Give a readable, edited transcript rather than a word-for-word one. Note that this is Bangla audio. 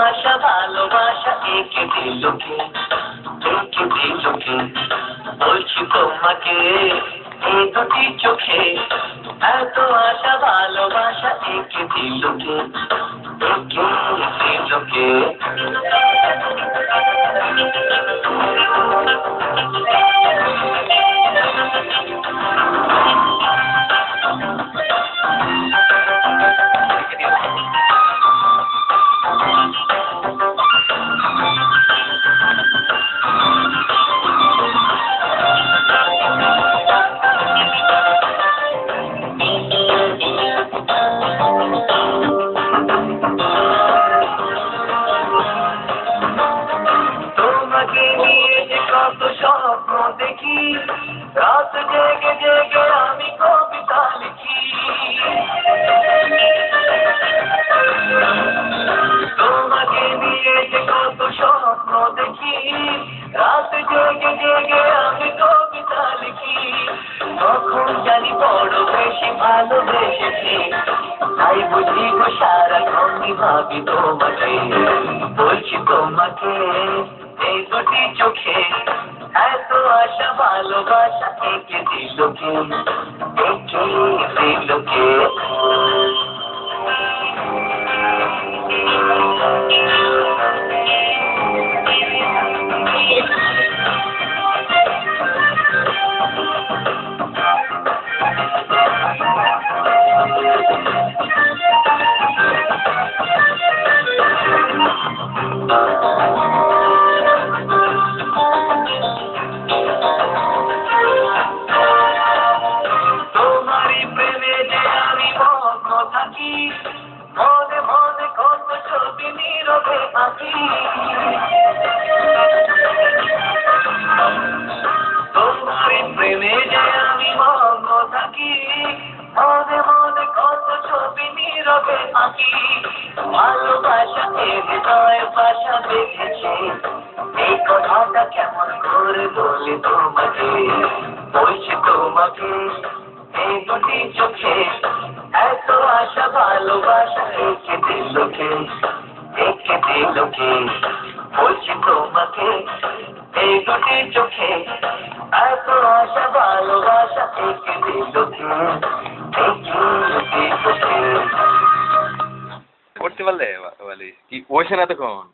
আশা ভালোবাসা একে দিল কে, একে দিল কে? বলছি তোমাকে এই দুটি চোখে, এত আশা ভালোবাসা একে দিল কে, একে দিল কে? তোমাকে নিয়ে যে কত স্বপ্ন দেখি, রাত জেগে জেগে আমি কবিতা লিখি। তোমাকে নিয়ে যে কত স্বপ্ন দেখি, রাত জেগে জেগে আমি কবিতা লিখি। তখন জানি বড় বেশি ভালোবেসেছি, তাই বুঝি গো সারাক্ষণই ভাবি তোমাকে। বলছি তোমাকে এই দুটি চোখে, এত আশা ভালোবাসা একে দিল কে, একে দিল কে? তোমারই প্রেমে যে আমি মগ্ন থাকি, মনে মনে কত ছবি নীরবে আঁকি। তোমারই প্রেমে যে আমি মগ্ন থাকি, মনে মনে কত ছবি নীরবে আঁকি। ভালোবাসা এ হৃদয় ভাষা দেখেছে, এই কথাটা কেমন করে বলি তোমাকে। বলছি তোমাকে এই দুটি চোখে, এত আশা ভালোবাসা একে দিল কে, একে দিল কে? বলছি তোমাকে এই দুটি চোখে, এত আশা ভালোবাসা একে দিল কে, একে দিল কে? করতে পারলে বলি কি বসে না তখন